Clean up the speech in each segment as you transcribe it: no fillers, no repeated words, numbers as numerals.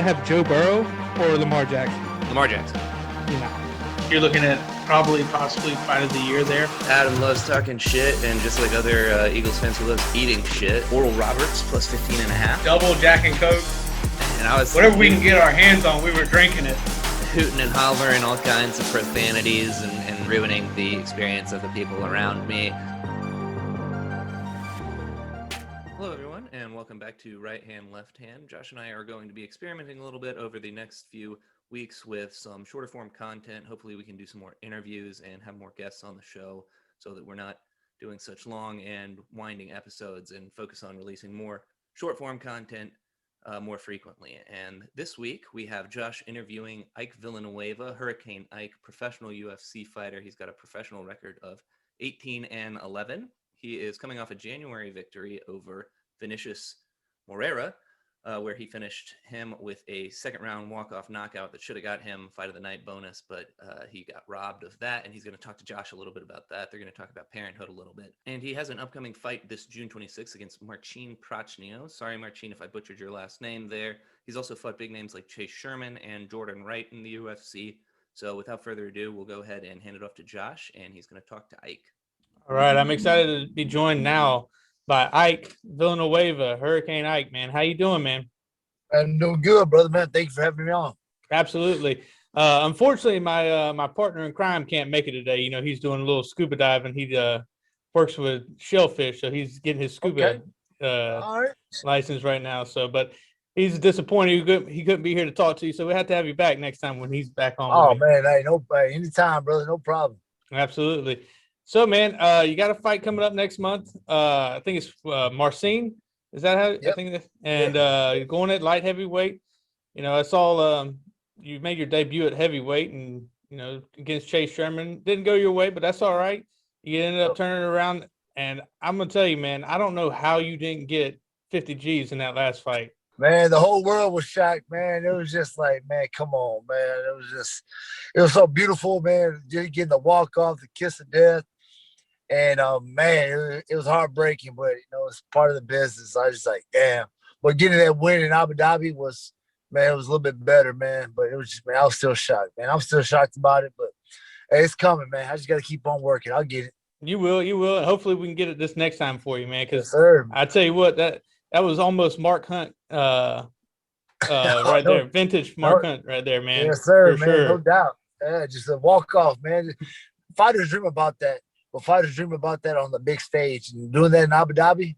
rather have Joe Burrow or Lamar Jackson? Lamar Jackson. You're looking at possibly fight of the year there. Adam loves talking shit, and just like other Eagles fans, he loves eating shit. Oral Roberts plus 15.5. Double Jack and Coke. And I was whatever we can get our hands on, we were drinking it. Hooting and hollering all kinds of profanities and ruining the experience of the people around me. Hello, everyone, and welcome back to Right Hand, Left Hand. Josh and I are going to be experimenting a little bit over the next few weeks with some shorter form content. Hopefully we can do some more interviews and have more guests on the show so that we're not doing such long and winding episodes and focus on releasing more short form content more frequently. And this week we have Josh interviewing Ike Villanueva, Hurricane Ike, professional UFC fighter. He's got a professional record of 18-11. He is coming off a January victory over Vinicius Moreira, where he finished him with a second-round walk-off knockout that should have got him fight of the night bonus, but he got robbed of that, and he's going to talk to Josh a little bit about that. They're going to talk about parenthood a little bit. And he has an upcoming fight this June 26th against Marcin Prachnio. Sorry, Marcin, if I butchered your last name there. He's also fought big names like Chase Sherman and Jordan Wright in the UFC. So without further ado, we'll go ahead and hand it off to Josh, and he's going to talk to Ike. All right, I'm excited to be joined now by Ike Villanueva, Hurricane Ike, man. How you doing, man? I'm doing good, brother, man. Thank you for having me on. Absolutely. Unfortunately, my partner in crime can't make it today. You know, he's doing a little scuba diving. He works with shellfish, so he's getting his scuba license right now. So, but he's disappointed he couldn't be here to talk to you. So we have to have you back next time when he's back on. Oh man, hey, anytime, brother, no problem. Absolutely. So, man, you got a fight coming up next month. I think it's Marcin. Is that how? Yep. I think and you're going at light heavyweight. You know, I saw you made your debut at heavyweight, and you know against Chase Sherman didn't go your way, but that's all right. You ended up turning it around, and I'm gonna tell you, man, I don't know how you didn't get 50 G's in that last fight. Man, the whole world was shocked, man. It was just like, man, come on, man. It was so beautiful, man. Just getting the walk off, the kiss of death. And, man, it was heartbreaking, but, you know, it's part of the business. I was just like, damn. But getting that win in Abu Dhabi was, man, it was a little bit better, man. But it was just, man, I was still shocked, man. I'm still shocked about it, but hey, it's coming, man. I just got to keep on working. I'll get it. You will. And hopefully we can get it this next time for you, man. Because yes, I tell you what, that was almost Mark Hunt right there. Vintage Mark Hunt right there, man. Yes, sir, man. Sure. No doubt. Yeah, just a walk-off, man. Fighters dream about that. But fighters dream about that on the big stage, and doing that in Abu Dhabi,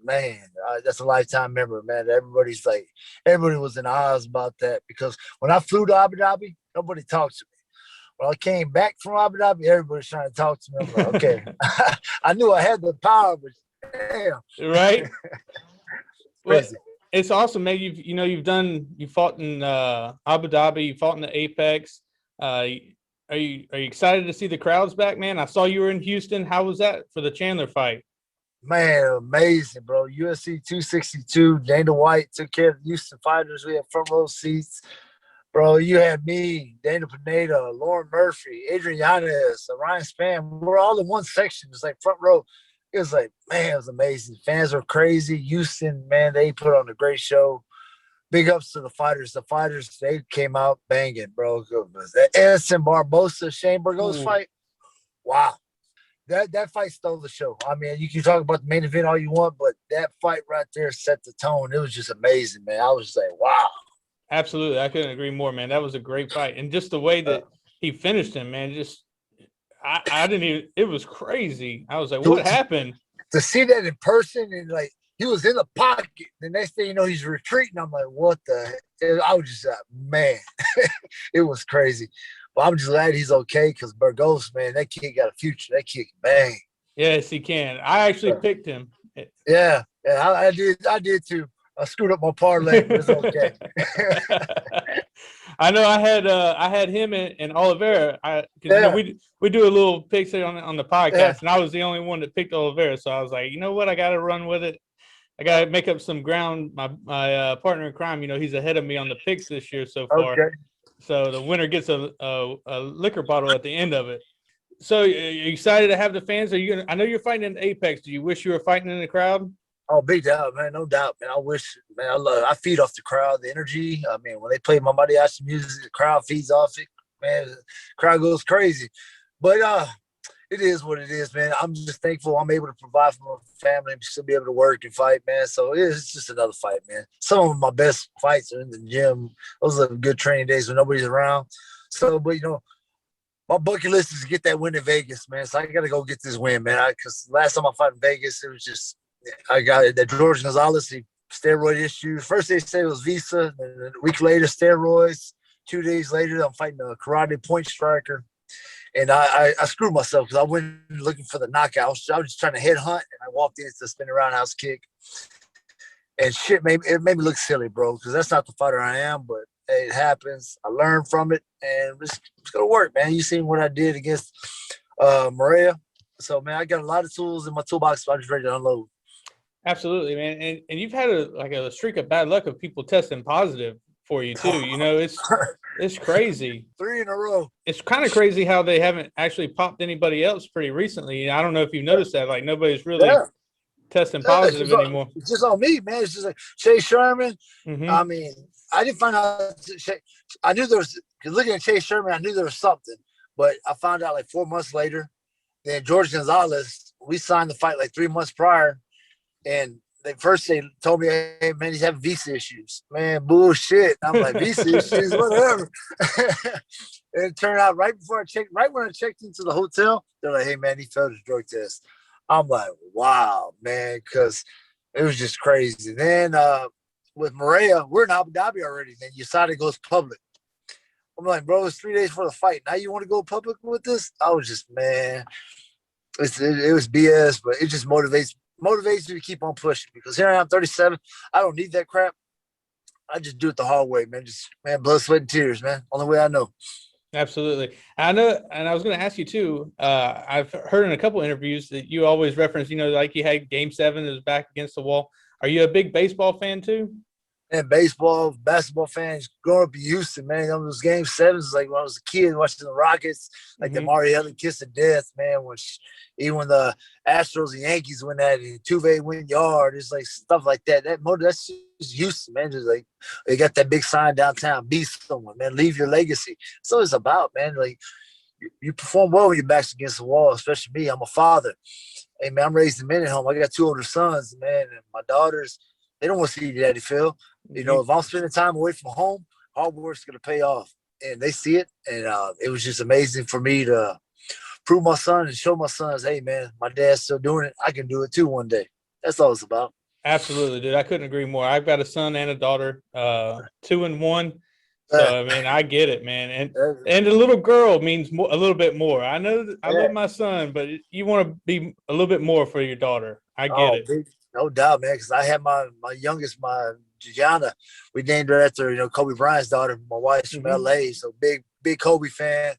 man, that's a lifetime memory, man. Everybody was in Oz about that, because when I flew to Abu Dhabi, nobody talked to me. When I came back from Abu Dhabi, everybody's trying to talk to me. I'm like, okay, I knew I had the power, but damn, right? Well, crazy. It's awesome, man. You fought in Abu Dhabi, you fought in the Apex. Are you excited to see the crowds back, man? I saw you were in Houston. How was that for the Chandler fight? Man, amazing, bro. UFC 262, Dana White took care of the Houston fighters. We had front row seats. Bro, you had me, Dana Pineda, Lauren Murphy, Adrian Yanez, Ryan Spann. We're all in one section. It's like front row. It was like, man, it was amazing. Fans were crazy. Houston, man, they put on a great show. Big ups to the fighters. The fighters, they came out banging, bro. That Edson Barbosa, Shane Burgos fight. Wow. That fight stole the show. I mean, you can talk about the main event all you want, but that fight right there set the tone. It was just amazing, man. I was like, wow. Absolutely. I couldn't agree more, man. That was a great fight. And just the way that he finished him, man, I didn't even, it was crazy. I was like, what happened? To see that in person, and like, he was in the pocket. The next thing you know, he's retreating. I'm like, what the hell? I was just like, man, it was crazy. But I'm just glad he's okay, because Burgos, man, that kid got a future. That kid can bang. Yes, he can. I actually picked him. Yeah, I did too. I screwed up my parlay, but it's okay. I know I had him and Oliveira. You know, we do a little picks on the podcast, and I was the only one that picked Oliveira. So I was like, you know what? I got to run with it. I got to make up some ground. My partner in crime, you know, he's ahead of me on the picks this year so far. Okay. So the winner gets a liquor bottle at the end of it. So are you excited to have the fans? Are you gonna? I know you're fighting in the Apex. Do you wish you were fighting in the crowd? Oh, big doubt, man. No doubt, man. I wish, man. I feed off the crowd, the energy. I mean, when they play my Mighty Ashton music, the crowd feeds off it. Man, the crowd goes crazy. But it is what it is, man. I'm just thankful I'm able to provide for my family and still be able to work and fight, man. So it's just another fight, man. Some of my best fights are in the gym. Those are good training days when nobody's around. So, but my bucket list is to get that win in Vegas, man. So I got to go get this win, man. Because last time I fought in Vegas, it was just I got that George Gonzalez, steroid issues. First they said it was visa, and a week later steroids. 2 days later, I'm fighting a karate point striker. And I screwed myself because I went looking for the knockout. I was just trying to headhunt, and I walked into the spinning roundhouse kick. And shit, it made me look silly, bro, because that's not the fighter I am. But hey, it happens. I learned from it, and it's going to work, man. You seen what I did against Maria. So, man, I got a lot of tools in my toolbox, so I'm just ready to unload. Absolutely, man. And you've had a streak of bad luck of people testing positive for you too. It's crazy. 3 in a row. It's kind of crazy how they haven't actually popped anybody else pretty recently. I don't know if you've noticed that. Like nobody's really testing positive anymore. It's just on me, man. It's just like Chase Sherman. Mm-hmm. I mean, I didn't find out. I knew there was, looking at Chase Sherman, I knew there was something. But I found out like 4 months later. Then George Gonzalez, we signed the fight like 3 months prior. And they told me, hey, man, he's having visa issues. Man, bullshit. I'm like, visa issues, whatever. And it turned out right when I checked into the hotel, they're like, hey, man, he failed his drug test. I'm like, wow, man, because it was just crazy. Then with Maria, we're in Abu Dhabi already. Then USADA goes public. I'm like, bro, it's 3 days for the fight. Now you want to go public with this? I was just, man, it was BS, but it just motivates you to keep on pushing because here I am, 37. I don't need that crap. I just do it the hard way, man. Just, man, blood, sweat, and tears, man. Only way I know. Absolutely. I know. And I was going to ask you too. I've heard in a couple interviews that you always reference, like you had Game 7 that was back against the wall. Are you a big baseball fan too? And baseball, basketball fans growing up in Houston, man. Those Game 7s, like when I was a kid watching the Rockets, like the Marietta kiss of death, man. Even when the Astros and Yankees win that, and Tuve win yard, it's like stuff like that. That's just Houston, man. Just like they got that big sign downtown, be someone, man. Leave your legacy. That's what it's about, man. Like you perform well when your back's against the wall, especially me. I'm a father. Hey, man, I'm raised in men at home. I got 2 older sons, man, and my daughters, they don't want to see your daddy fail. If I'm spending time away from home, hard work's going to pay off. And they see it. And it was just amazing for me to prove my son and show my sons, hey, man, my dad's still doing it. I can do it too one day. That's all it's about. Absolutely, dude. I couldn't agree more. I've got a son and a daughter, 2 and 1. So, I mean, I get it, man. And the little girl means a little bit more. I know I love my son, but you want to be a little bit more for your daughter. I get it. No doubt, man, because I had my youngest, my Gianna, we named her after, Kobe Bryant's daughter. My wife's from LA, so big Kobe fan.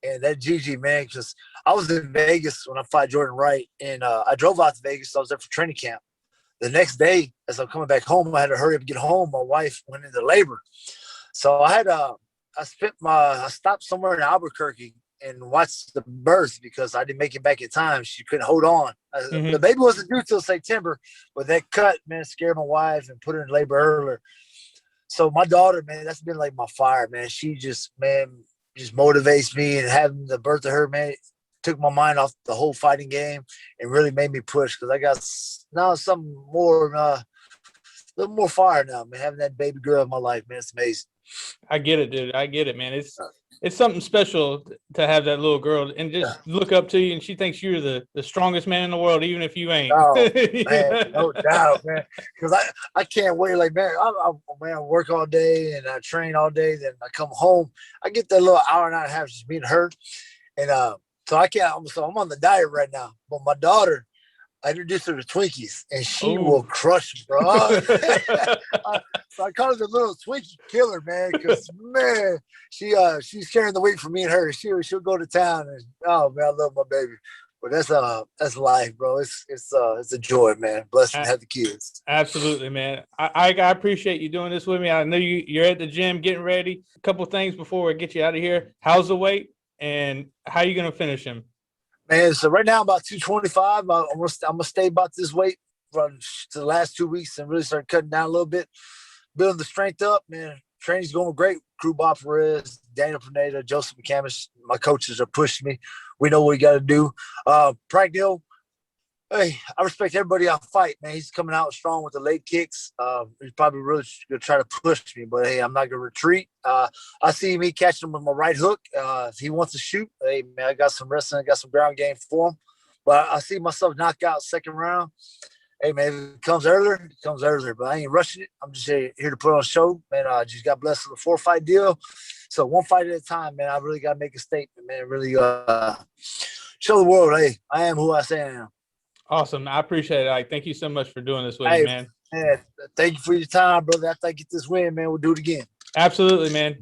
And that Gigi, man, because I was in Vegas when I fought Jordan Wright, and I drove out to Vegas. So I was there for training camp. The next day, as I'm coming back home, I had to hurry up and get home. My wife went into labor. So I stopped somewhere in Albuquerque and watched the birth because I didn't make it back in time. She couldn't hold on. The baby wasn't due till September, but that cut, man, scared my wife and put her in labor earlier. So my daughter, man, that's been like my fire, man. She just motivates me, and having the birth of her, man, took my mind off the whole fighting game and really made me push because I got now something more, a little more fire now, man. Having that baby girl in my life, man, it's amazing. I get it, dude. I get it, man. It's something special to have that little girl and just look up to you, and she thinks you're the strongest man in the world, even if you ain't. Oh, man, no doubt, man. Because I can't wait. Like, man, I work all day and I train all day. Then I come home. I get that little hour and a half just being her. And so I can't. So I'm on the diet right now. But my daughter, I introduced her to Twinkies, and she will crush them, bro. So I call her the little Twinkie killer, man, because, man, she's carrying the weight for me and her. She'll go to town, and, oh, man, I love my baby. But that's life, bro. It's a joy, man. Blessed to have the kids. Absolutely, man. I appreciate you doing this with me. I know you're at the gym getting ready. A couple things before we get you out of here. How's the weight, and how are you going to finish him? Man, so right now I'm about 225. I'm gonna stay about this weight run to the last 2 weeks and really started cutting down a little bit, building the strength up, man. Training's going great. Crew Bob Perez, Daniel Pineda, Joseph McCamus, my coaches are pushing me. We know what we got to do. Pragnil, hey, I respect everybody I fight, man. He's coming out strong with the leg kicks. He's probably really going to try to push me, but, hey, I'm not going to retreat. I see me catching him with my right hook. If he wants to shoot, hey, man, I got some wrestling. I got some ground game for him. But I see myself knock out second round. Hey, man, if it comes earlier, it comes earlier. But I ain't rushing it. I'm just here to put on a show. Man, I just got blessed with a 4-fight deal. So one fight at a time, man. I really got to make a statement, man. Really show the world, hey, I am who I say I am. Awesome. I appreciate it, Ike. Thank you so much for doing this with me, man. Man. Thank you for your time, brother. After I get this win, man, we'll do it again. Absolutely, man.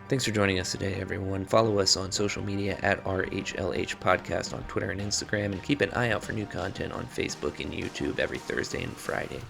Thanks for joining us today, everyone. Follow us on social media at RHLH Podcast on Twitter and Instagram, and keep an eye out for new content on Facebook and YouTube every Thursday and Friday.